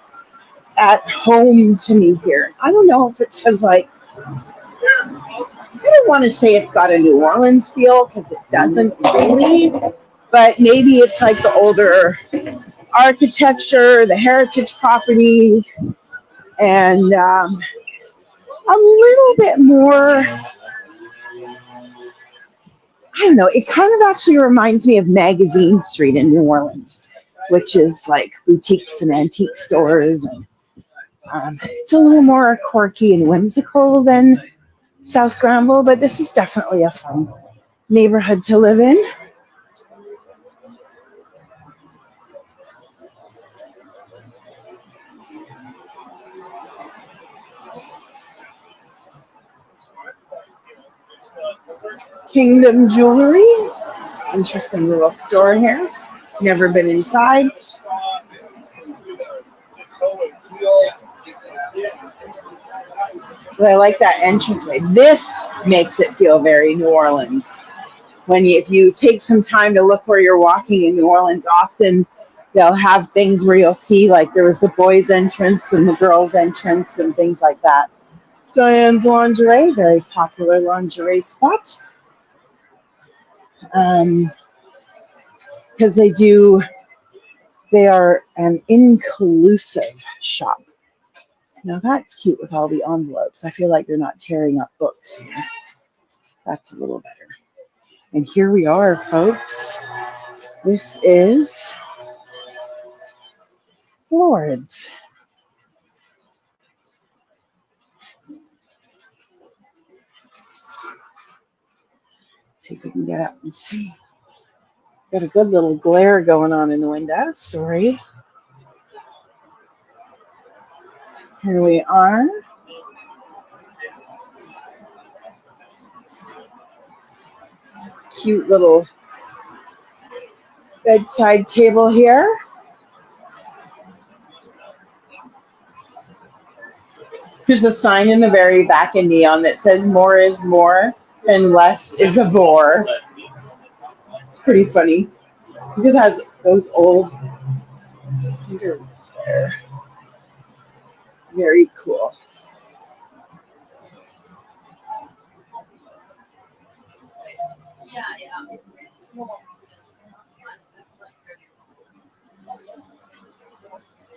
at home to me here. I don't know if it says like, I don't want to say it's got a New Orleans feel because it doesn't really, but maybe it's like the older architecture, the heritage properties, and a little bit more. I don't know. It kind of actually reminds me of Magazine Street in New Orleans, which is like boutiques and antique stores. And it's a little more quirky and whimsical than South Granville, but this is definitely a fun neighborhood to live in. Kingdom Jewelry. Interesting little store here. Never been inside. But I like that entranceway. This makes it feel very New Orleans. If you take some time to look where you're walking in New Orleans, often they'll have things where you'll see like there was the boys' entrance and the girls' entrance and things like that. Diane's Lingerie, very popular lingerie spot. Because they are an inclusive shop. Now that's cute with all the envelopes. I feel like they're not tearing up books here. That's a little better. And here we are, folks. This is Lord's. Let's see if we can get up and see. Got a good little glare going on in the window. Sorry. Here we are. Cute little bedside table here. There's a sign in the very back in neon that says more is more and less is a bore. It's pretty funny because it has those old windows there. Very cool.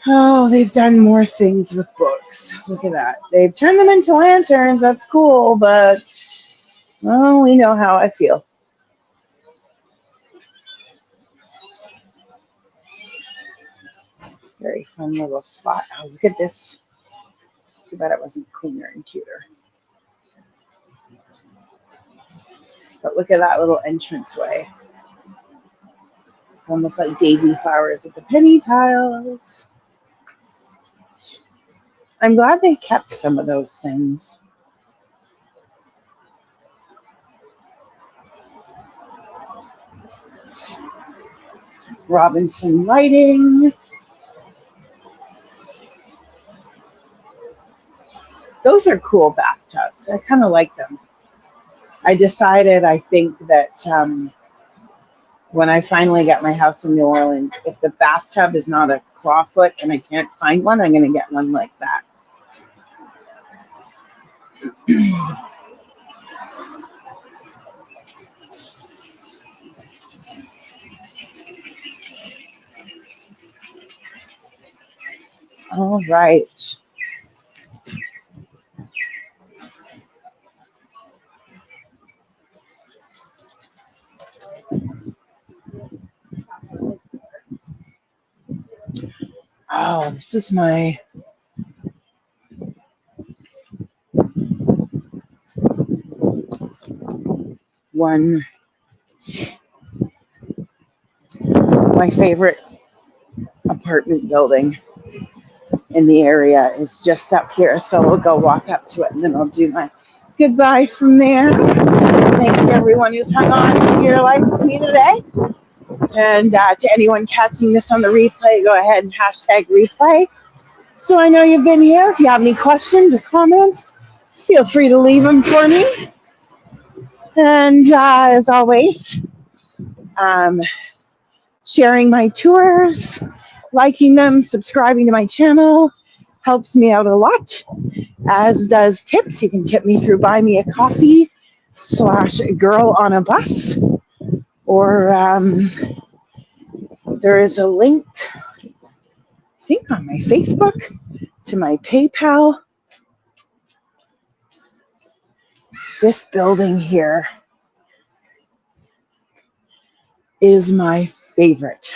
Oh, they've done more things with books. Look at that. They've turned them into lanterns. That's cool, but well, we know how I feel. Very fun little spot. Oh, look at this. Too bad it wasn't cleaner and cuter. But look at that little entranceway. It's almost like daisy flowers with the penny tiles. I'm glad they kept some of those things. Robinson lighting. Those are cool bathtubs. I kind of like them. I decided, I think that when I finally get my house in New Orleans, if the bathtub is not a clawfoot and I can't find one, I'm going to get one like that. All right. Oh, this is my my favorite apartment building in the area. It's just up here, so we'll go walk up to it and then I'll do my goodbye from there. Thanks to everyone who's hung on to your life with me today. And to anyone catching this on the replay, go ahead and hashtag replay. So I know you've been here. If you have any questions or comments, feel free to leave them for me. And as always, sharing my tours, liking them, subscribing to my channel, helps me out a lot, as does tips. You can tip me through Buy Me a Coffee / Girl on a Bus, or there is a link, I think, on my Facebook to my PayPal. This building here is my favorite.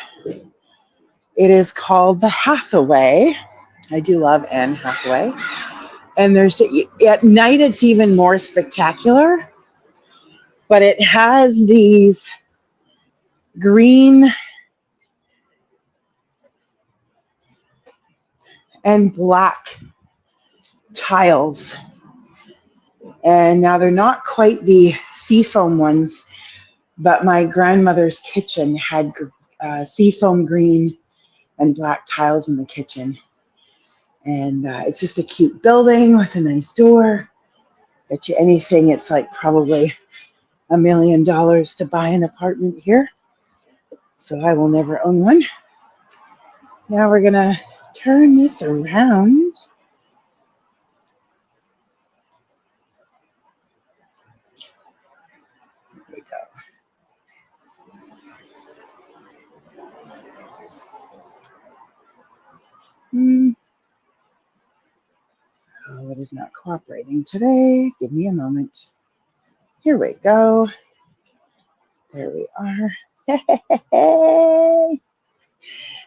It is called the Hathaway. I do love Anne Hathaway. And there's, at night it's even more spectacular, but it has these green and black tiles. And now they're not quite the seafoam ones, but my grandmother's kitchen had seafoam green and black tiles in the kitchen. And it's just a cute building with a nice door. Bet you anything, it's like probably $1 million to buy an apartment here. So I will never own one. Now we're gonna turn this around. There we go. Oh, it is not cooperating today. Give me a moment. Here we go. There we are. Hey.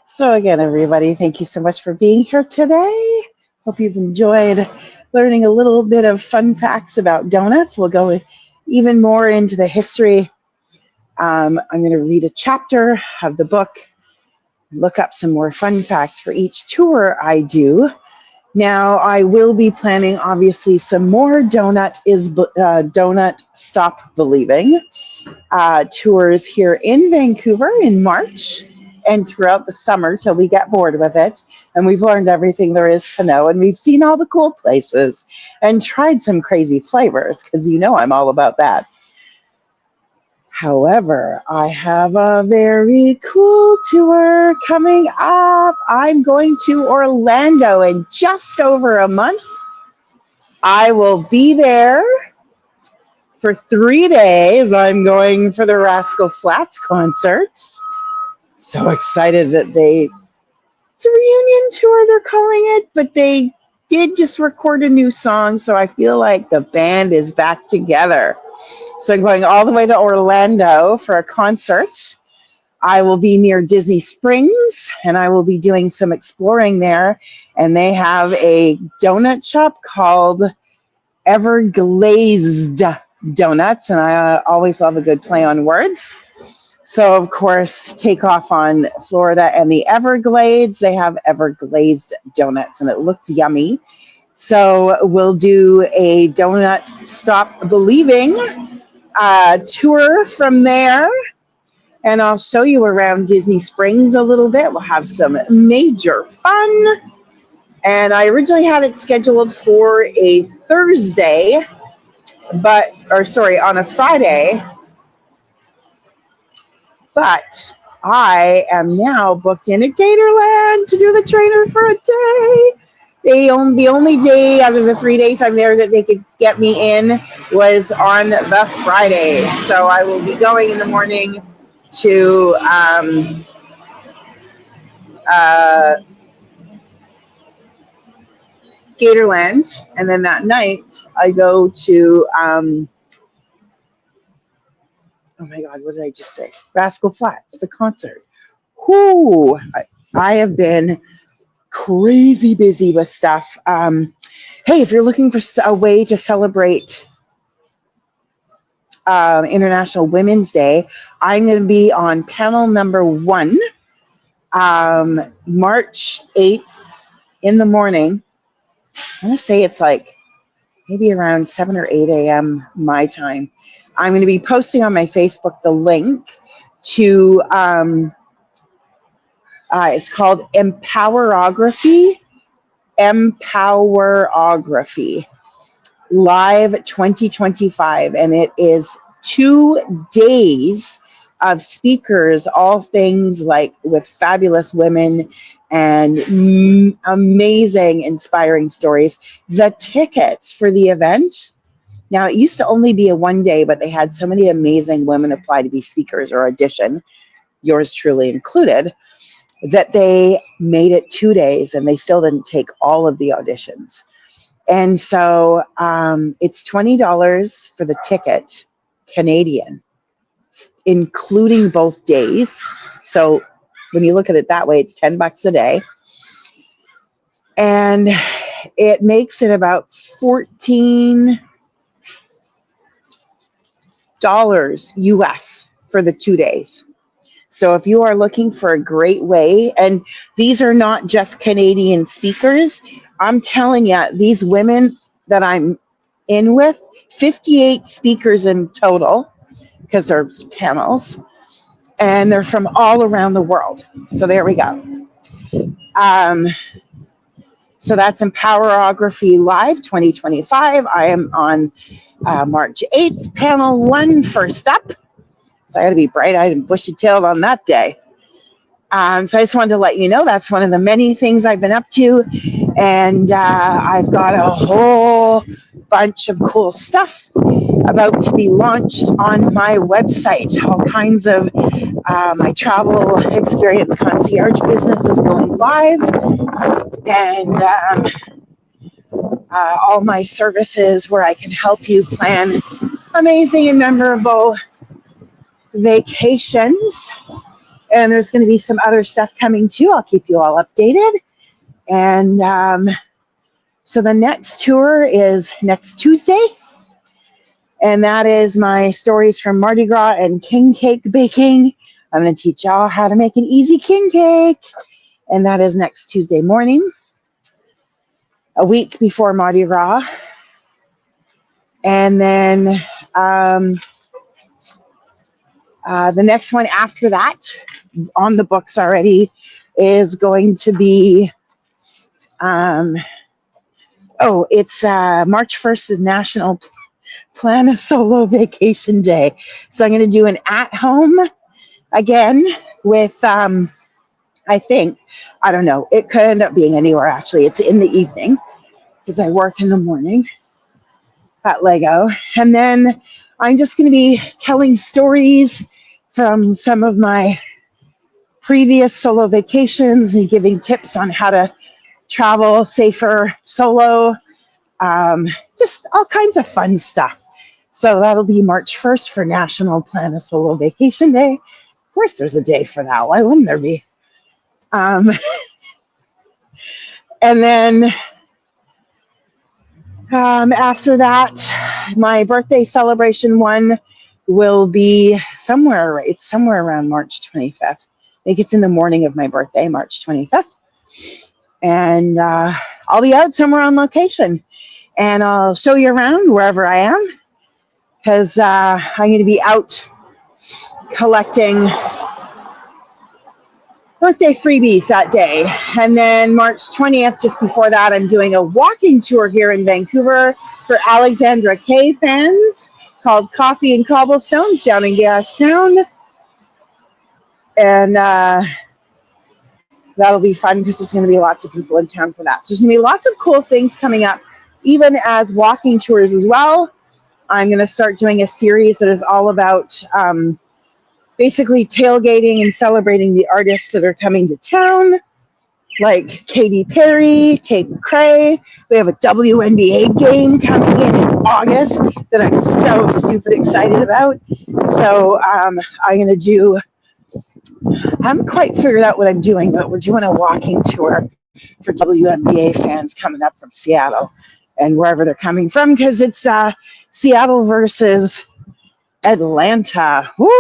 So again, everybody, thank you so much for being here today. Hope you've enjoyed learning a little bit of fun facts about donuts. We'll go even more into the history. I'm going to read a chapter of the book, look up some more fun facts for each tour I do. Now, I will be planning, obviously, some more Donut Stop Believing tours here in Vancouver in March and throughout the summer till we get bored with it. And we've learned everything there is to know. And we've seen all the cool places and tried some crazy flavors, because you know I'm all about that. However, I have a very cool tour coming up. I'm going to Orlando in just over a month. I will be there for 3 days. I'm going for the Rascal Flatts concert. So excited that it's a reunion tour, they're calling it, but they did just record a new song, so I feel like the band is back together. So I'm going all the way to Orlando for a concert. I will be near Disney Springs, and I will be doing some exploring there. And they have a donut shop called Everglazed Donuts, and I always love a good play on words. So, of course, take off on Florida and the Everglades. They have Everglazed donuts, and it looks yummy. So we'll do a Donut Stop Believing tour from there. And I'll show you around Disney Springs a little bit. We'll have some major fun. And I originally had it scheduled for a Thursday, on a Friday. But I am now booked in at Gatorland to do the trainer for a day. The only day out of the 3 days I'm there that they could get me in was on the Friday. So I will be going in the morning to Gatorland, and then that night I go to oh my God, what did I just say? Rascal Flatts, the concert. Whoo! I have been crazy busy with stuff. Hey, if you're looking for a way to celebrate International Women's Day, I'm going to be on panel number 1, March 8th in the morning. I want to say it's like maybe around 7 or 8 a.m. my time. I'm going to be posting on my Facebook the link to, it's called Empowerography Live 2025. And it is 2 days of speakers, all things like with fabulous women and amazing, inspiring stories. The tickets for the event, now it used to only be a one day, but they had so many amazing women apply to be speakers or audition, yours truly included, that they made it 2 days and they still didn't take all of the auditions. And so it's $20 for the ticket, Canadian, including both days. So when you look at it that way, it's $10 a day. And it makes it about $14 US for the 2 days. So if you are looking for a great way, and these are not just Canadian speakers, I'm telling you, these women that I'm in with, 58 speakers in total, because there's panels, and they're from all around the world. So there we go. So that's Empowerography Live 2025. I am on March 8th, panel 1, first up. So I got to be bright-eyed and bushy-tailed on that day. So I just wanted to let you know that's one of the many things I've been up to. And I've got a whole bunch of cool stuff about to be launched on my website. All kinds of my travel experience concierge business is going live. And all my services where I can help you plan amazing and memorable vacations. And there's going to be some other stuff coming too. I'll keep you all updated. And so the next tour is next Tuesday. And that is my stories from Mardi Gras and king cake baking. I'm going to teach y'all how to make an easy king cake. And that is next Tuesday morning, a week before Mardi Gras. And then the next one after that, on the books already, is going to be, it's March 1st is National Plan a Solo Vacation Day. So I'm going to do an at-home again with, I don't know, it could end up being anywhere actually. It's in the evening because I work in the morning at Lego. And then I'm just going to be telling stories from some of my previous solo vacations and giving tips on how to travel safer solo, just all kinds of fun stuff. So that'll be March 1st for National Plan a Solo Vacation Day. Of course there's a day for that. Why wouldn't there be? And then after that, my birthday celebration one will be somewhere around March 25th. I think it's in the morning of my birthday, March 25th. And I'll be out somewhere on location. And I'll show you around wherever I am, because I'm going to be out collecting birthday freebies that day. And then March 20th, just before that, I'm doing a walking tour here in Vancouver for Alexandra Kay fans called Coffee and Cobblestones down in Gastown. And that'll be fun because there's going to be lots of people in town for that. So there's going to be lots of cool things coming up, even as walking tours as well. I'm going to start doing a series that is all about basically tailgating and celebrating the artists that are coming to town, like Katy Perry, Tate McRae. We have a WNBA game coming in August that I'm so stupid excited about. So I'm going to do, I haven't quite figured out what I'm doing, but we're doing a walking tour for WNBA fans coming up from Seattle and wherever they're coming from, because it's Seattle versus Atlanta. Woo!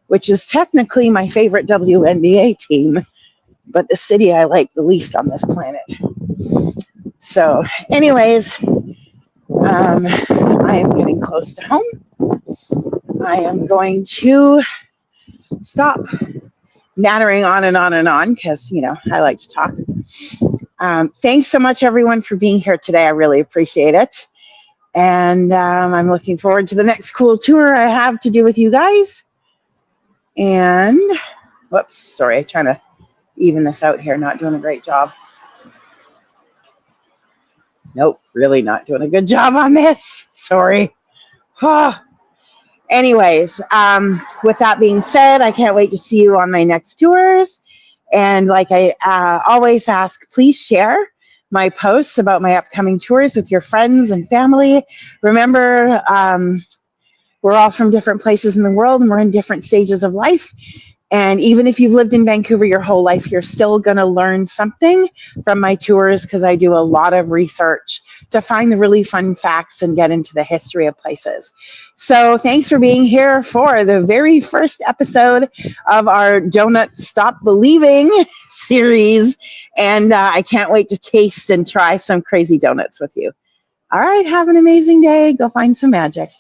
Which is technically my favorite WNBA team, but the city I like the least on this planet. So anyways, I am getting close to home. I am going to stop nattering on and on and on because, I like to talk. Thanks so much, everyone, for being here today. I really appreciate it. And I'm looking forward to the next cool tour I have to do with you guys. And, whoops, sorry, trying to even this out here. Not doing a great job. Nope, really not doing a good job on this. Sorry. Anyways, with that being said, I can't wait to see you on my next tours. And like I always ask, please share my posts about my upcoming tours with your friends and family. Remember, we're all from different places in the world and we're in different stages of life. And even if you've lived in Vancouver your whole life, you're still going to learn something from my tours because I do a lot of research to find the really fun facts and get into the history of places. So thanks for being here for the very first episode of our Donut Stop Believing series. And I can't wait to taste and try some crazy donuts with you. All right, have an amazing day. Go find some magic.